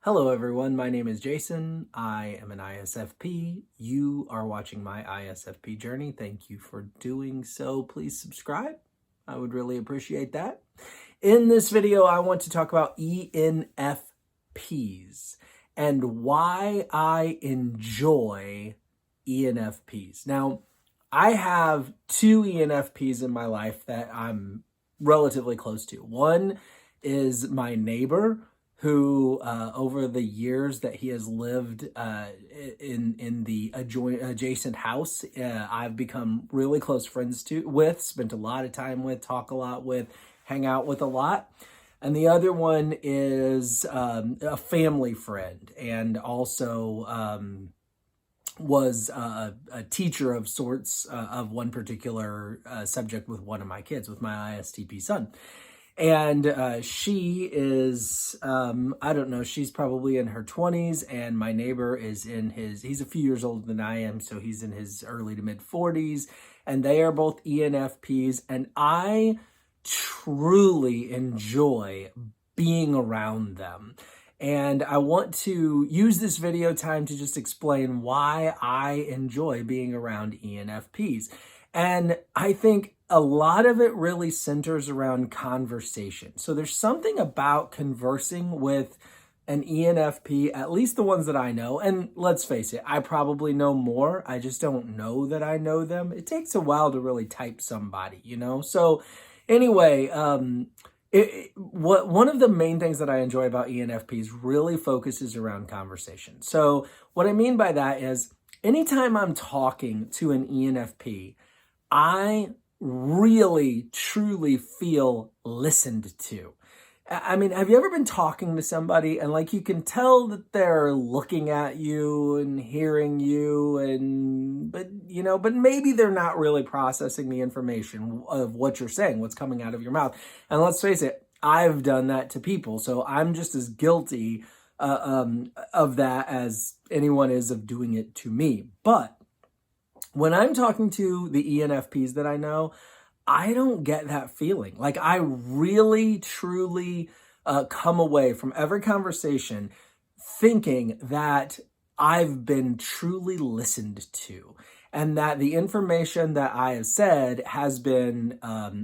Hello everyone, my name is Jason. I am an ISFP. You are watching my ISFP journey. Thank you for doing so. Please subscribe. I would really appreciate that. In this video, I want to talk about ENFPs and why I enjoy ENFPs. Now, I have two ENFPs in my life that I'm relatively close to. One is my neighbor, who over the years that he has lived in the adjacent house, I've become really close friends with, spent a lot of time with, talk a lot with, hang out with a lot. And the other one is a family friend, and also was a teacher of sorts of one particular subject with one of my kids, with my ISTP son. And she is, I don't know, she's probably in her 20s, and my neighbor is he's a few years older than I am, so he's in his early to mid 40s, and they are both ENFPs, and I truly enjoy being around them. And I want to use this video time to just explain why I enjoy being around ENFPs. And I think a lot of it really centers around conversation. So there's something about conversing with an ENFP, at least the ones that I know. And let's face it, I probably know more. I just don't know that I know them. It takes a while to really type somebody, you know? So anyway, one of the main things that I enjoy about ENFPs really focuses around conversation. So what I mean by that is anytime I'm talking to an ENFP, I really, truly feel listened to. I mean, have you ever been talking to somebody and like you can tell that they're looking at you and hearing you, but maybe they're not really processing the information of what you're saying, what's coming out of your mouth. And let's face it, I've done that to people. So I'm just as guilty of that as anyone is of doing it to me. But when I'm talking to the ENFPs that I know, I don't get that feeling. Like I really, truly come away from every conversation thinking that I've been truly listened to, and that the information that I have said has been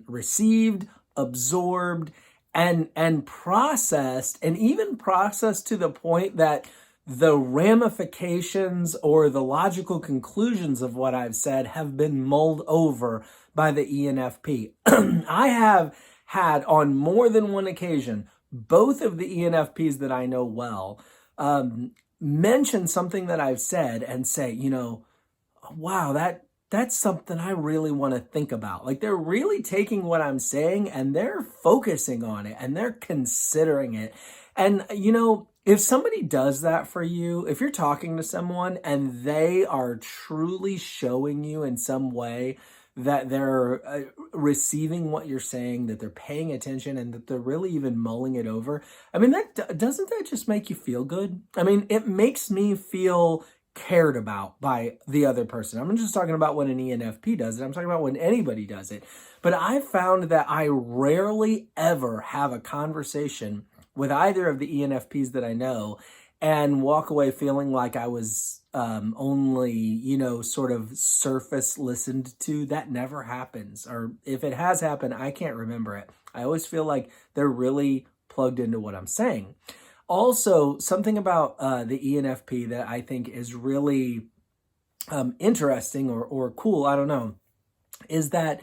received, absorbed, and processed, and even processed to the point that the ramifications or the logical conclusions of what I've said have been mulled over by the ENFP. I have had on more than one occasion, both of the ENFPs that I know well mention something that I've said and say, wow, that's something I really want to think about. Like they're really taking what I'm saying and they're focusing on it and they're considering it. And, if somebody does that for you, if you're talking to someone and they are truly showing you in some way that they're receiving what you're saying, that they're paying attention, and that they're really even mulling it over, I mean, doesn't that just make you feel good? I mean, it makes me feel cared about by the other person. I'm not just talking about when an ENFP does it. I'm talking about when anybody does it. But I found that I rarely ever have a conversation with either of the ENFPs that I know and walk away feeling like I was only, sort of surface listened to. That never happens. Or if it has happened, I can't remember it. I always feel like they're really plugged into what I'm saying. Also, something about the ENFP that I think is really interesting or cool, I don't know, is that,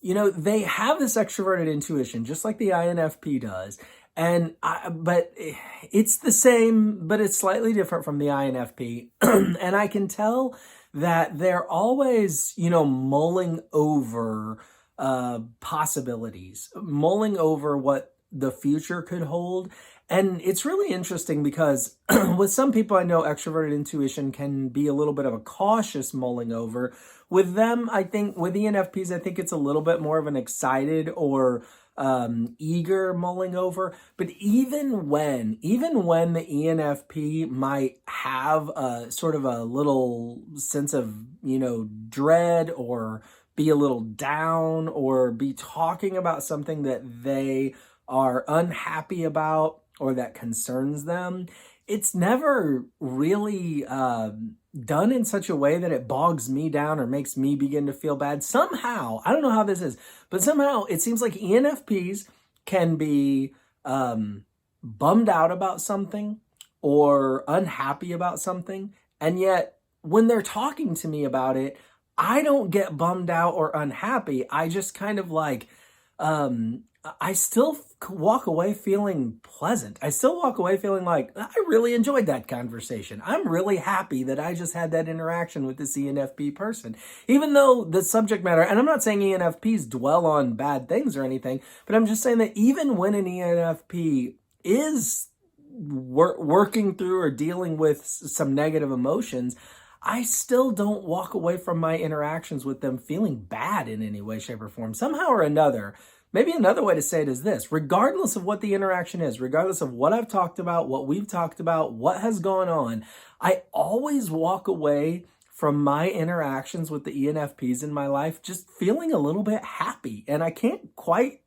they have this extroverted intuition, just like the INFP does. But it's the same, but it's slightly different from the INFP. And I can tell that they're always, mulling over possibilities, mulling over what the future could hold. And it's really interesting because with some people I know, extroverted intuition can be a little bit of a cautious mulling over. With them, I think, with ENFPs, I think it's a little bit more of an excited or eager mulling over. But even when the ENFP might have a sort of a little sense of, dread or be a little down or be talking about something that they are unhappy about or that concerns them, it's never really done in such a way that it bogs me down or makes me begin to feel bad. Somehow, I don't know how this is, but somehow it seems like ENFPs can be bummed out about something or unhappy about something. And yet, when they're talking to me about it, I don't get bummed out or unhappy. I just kind of like, I still walk away feeling pleasant. I still walk away feeling like I really enjoyed that conversation. I'm really happy that I just had that interaction with this ENFP person. Even though the subject matter, and I'm not saying ENFPs dwell on bad things or anything, but I'm just saying that even when an ENFP is working through or dealing with some negative emotions, I still don't walk away from my interactions with them feeling bad in any way, shape, or form. Somehow or another, maybe another way to say it is this: regardless of what the interaction is, regardless of what I've talked about, what we've talked about, what has gone on, I always walk away from my interactions with the ENFPs in my life just feeling a little bit happy. And I can't quite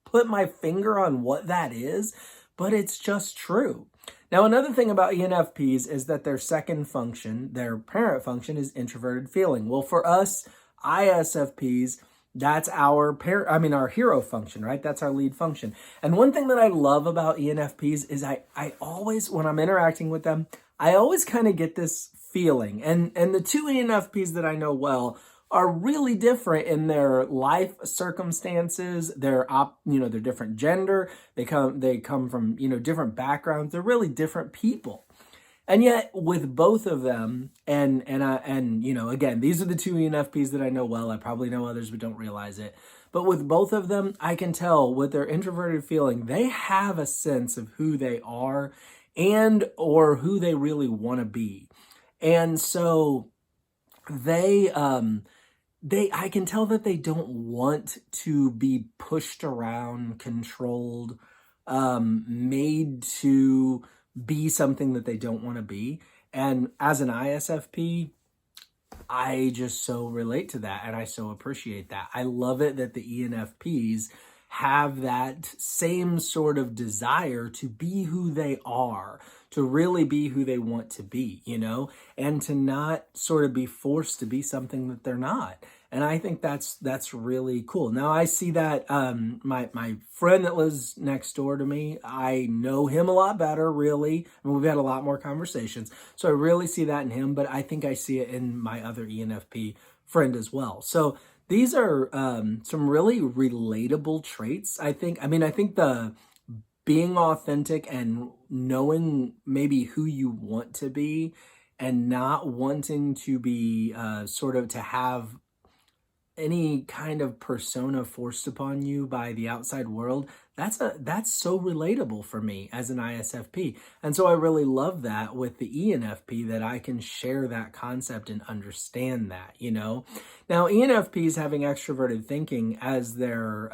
put my finger on what that is, but it's just true. Now, another thing about ENFPs is that their second function, their parent function, is introverted feeling. Well, for us ISFPs, that's our our hero function, right? That's our lead function. And one thing that I love about ENFPs is I always, when I'm interacting with them, I always kind of get this feeling. And the two ENFPs that I know well are really different in their life circumstances, their different gender, they come from, different backgrounds. They're really different people. And yet with both of them, and again, these are the two ENFPs that I know well. I probably know others but don't realize it. But with both of them, I can tell with their introverted feeling, they have a sense of who they are and or who they really want to be. And so I can tell that they don't want to be pushed around, controlled, made to be something that they don't want to be. And as an ISFP, I just so relate to that and I so appreciate that. I love it that the ENFPs have that same sort of desire to be who they are, to really be who they want to be, and to not sort of be forced to be something that they're not. And I think that's really cool. Now I see that my friend that lives next door to me, I know him a lot better, really. I mean, we've had a lot more conversations. So I really see that in him, but I think I see it in my other ENFP friend as well. So these are some really relatable traits, I think. I think the being authentic and knowing maybe who you want to be and not wanting to be to have any kind of persona forced upon you by the outside world, that's so relatable for me as an ISFP. And so I really love that with the ENFP, that I can share that concept and understand that, Now, ENFPs having extroverted thinking as their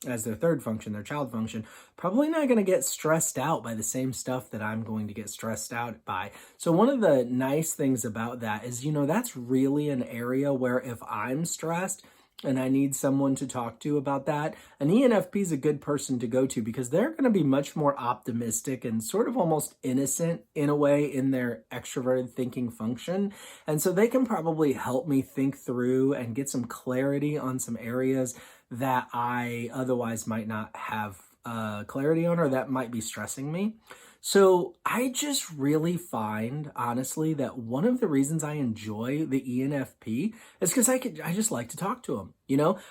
third function, their child function, probably not going to get stressed out by the same stuff that I'm going to get stressed out by. So one of the nice things about that is, that's really an area where if I'm stressed and I need someone to talk to about that, an ENFP is a good person to go to because they're going to be much more optimistic and sort of almost innocent in a way in their extroverted thinking function. And so they can probably help me think through and get some clarity on some areas that I otherwise might not have clarity on or that might be stressing me. So I just really find, honestly, that one of the reasons I enjoy the ENFP is because I just like to talk to them.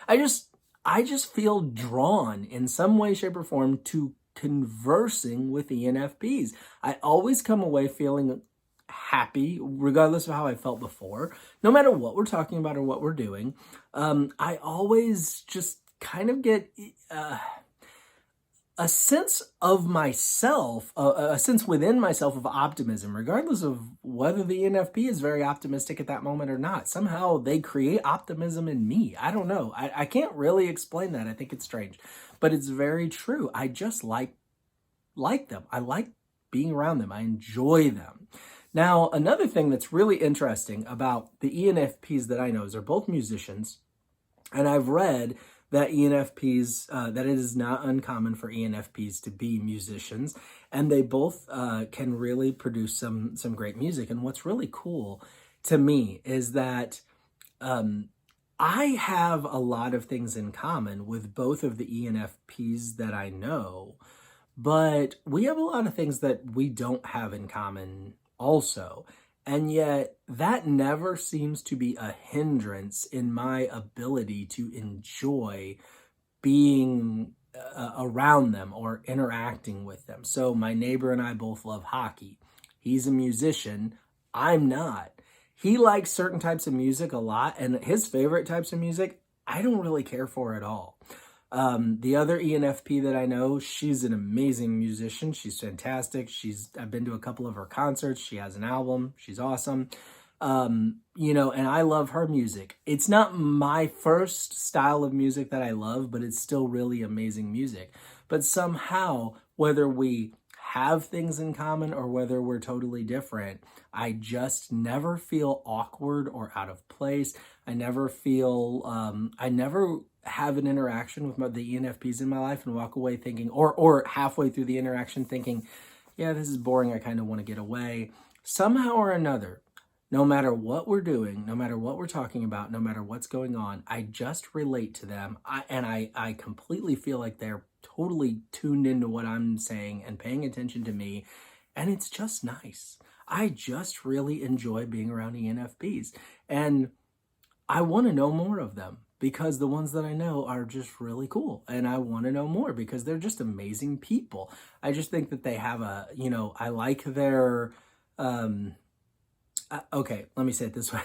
I just feel drawn in some way, shape, or form to conversing with ENFPs. I always come away feeling happy, regardless of how I felt before, no matter what we're talking about or what we're doing. I always just kind of get a sense of myself, a sense within myself of optimism, regardless of whether the ENFP is very optimistic at that moment or not. Somehow they create optimism in me. I don't know. I can't really explain that. I think it's strange, but it's very true. I just like them. I like being around them. I enjoy them. Now, another thing that's really interesting about the ENFPs that I know is they're both musicians, and I've read that ENFPs, that it is not uncommon for ENFPs to be musicians, and they both can really produce some great music. And what's really cool to me is that I have a lot of things in common with both of the ENFPs that I know, but we have a lot of things that we don't have in common also. And yet, that never seems to be a hindrance in my ability to enjoy being around them or interacting with them. So, my neighbor and I both love hockey. He's a musician. I'm not. He likes certain types of music a lot, and his favorite types of music, I don't really care for at all. The other ENFP that I know, she's an amazing musician. She's fantastic. I've been to a couple of her concerts. She has an album. She's awesome. And I love her music. It's not my first style of music that I love, but it's still really amazing music. But somehow, whether we have things in common or whether we're totally different, I just never feel awkward or out of place. I never have an interaction with the ENFPs in my life and walk away thinking, or halfway through the interaction thinking, yeah, this is boring, I kind of want to get away. Somehow or another, no matter what we're doing, no matter what we're talking about, no matter what's going on, I just relate to them. I completely feel like they're totally tuned into what I'm saying and paying attention to me. And it's just nice. I just really enjoy being around ENFPs. And I want to know more of them, because the ones that I know are just really cool. And I want to know more because they're just amazing people. I just think that they have I like their, okay, let me say it this way.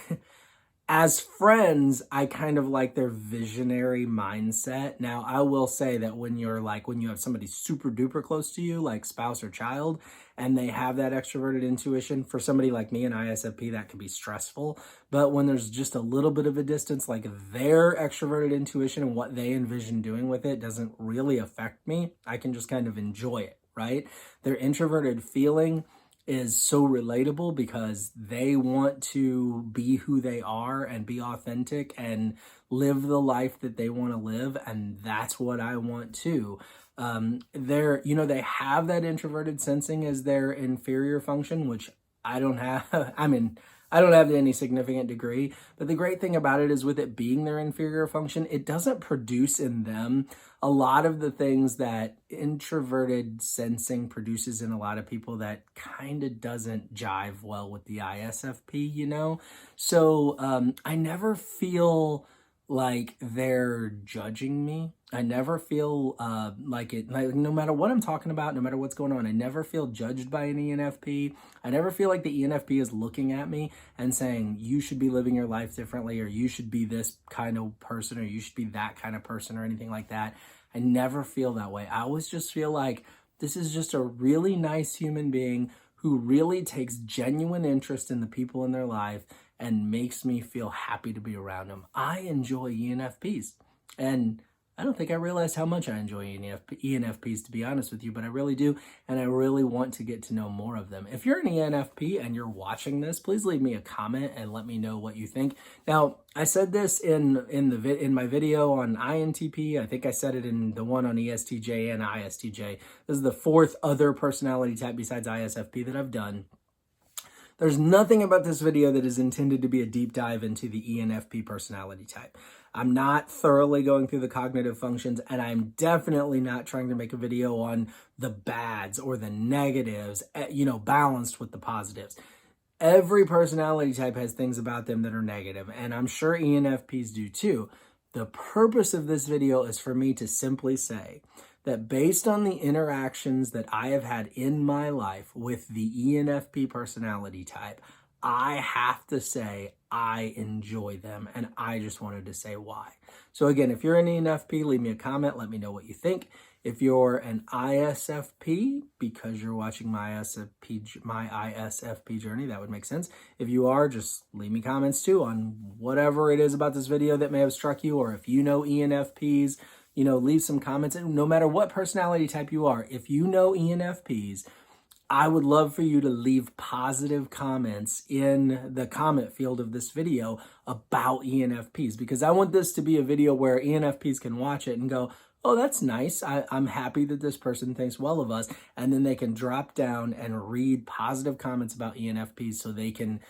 As friends, I kind of like their visionary mindset. Now, I will say that when you have somebody super duper close to you, like spouse or child, and they have that extroverted intuition, for somebody like me, an ISFP, that can be stressful. But when there's just a little bit of a distance, like their extroverted intuition and what they envision doing with it doesn't really affect me, I can just kind of enjoy it, right? Their introverted feeling is so relatable because they want to be who they are and be authentic and live the life that they want to live. And that's what I want too. They have that introverted sensing as their inferior function, which I don't have. I don't have to any significant degree, but the great thing about it is with it being their inferior function, it doesn't produce in them a lot of the things that introverted sensing produces in a lot of people that kind of doesn't jive well with the ISFP, So I never feel like they're judging me. I never feel like no matter what I'm talking about, no matter what's going on, I never feel judged by an ENFP. I never feel like the ENFP is looking at me and saying, you should be living your life differently, or you should be this kind of person, or you should be that kind of person, or anything like that. I never feel that way. I always just feel like this is just a really nice human being who really takes genuine interest in the people in their life and makes me feel happy to be around them. I enjoy ENFPs. And I don't think I realized how much I enjoy ENFPs, to be honest with you, but I really do, and I really want to get to know more of them. If you're an ENFP and you're watching this, please leave me a comment and let me know what you think. Now, I said this in my video on INTP. I think I said it in the one on ESTJ and ISTJ. This is the fourth other personality type besides ISFP that I've done. There's nothing about this video that is intended to be a deep dive into the ENFP personality type. I'm not thoroughly going through the cognitive functions, and I'm definitely not trying to make a video on the bads or the negatives, balanced with the positives. Every personality type has things about them that are negative, and I'm sure ENFPs do too. The purpose of this video is for me to simply say that based on the interactions that I have had in my life with the ENFP personality type, I have to say I enjoy them, and I just wanted to say why. So again, if you're an ENFP, leave me a comment, let me know what you think. If you're an ISFP, because you're watching my ISFP journey, that would make sense. If you are, just leave me comments too on whatever it is about this video that may have struck you, or if you know ENFPs, leave some comments. And no matter what personality type you are, if you know ENFPs, I would love for you to leave positive comments in the comment field of this video about ENFPs, because I want this to be a video where ENFPs can watch it and go, oh, that's nice. I'm happy that this person thinks well of us. And then they can drop down and read positive comments about ENFPs so they can,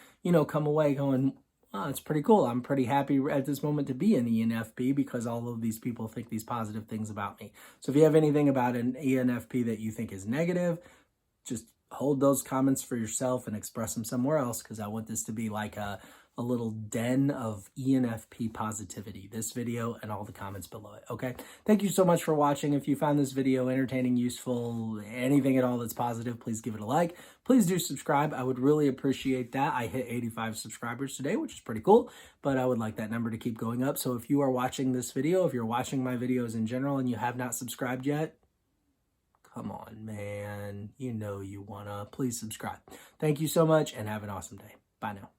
come away going, oh, it's pretty cool. I'm pretty happy at this moment to be an ENFP because all of these people think these positive things about me. So if you have anything about an ENFP that you think is negative, just hold those comments for yourself and express them somewhere else, because I want this to be like a little den of ENFP positivity, this video and all the comments below it, okay? Thank you so much for watching. If you found this video entertaining, useful, anything at all that's positive, please give it a like. Please do subscribe. I would really appreciate that. I hit 85 subscribers today, which is pretty cool, but I would like that number to keep going up. So if you are watching this video, if you're watching my videos in general and you have not subscribed yet, come on, man. You wanna. Please subscribe. Thank you so much and have an awesome day. Bye now.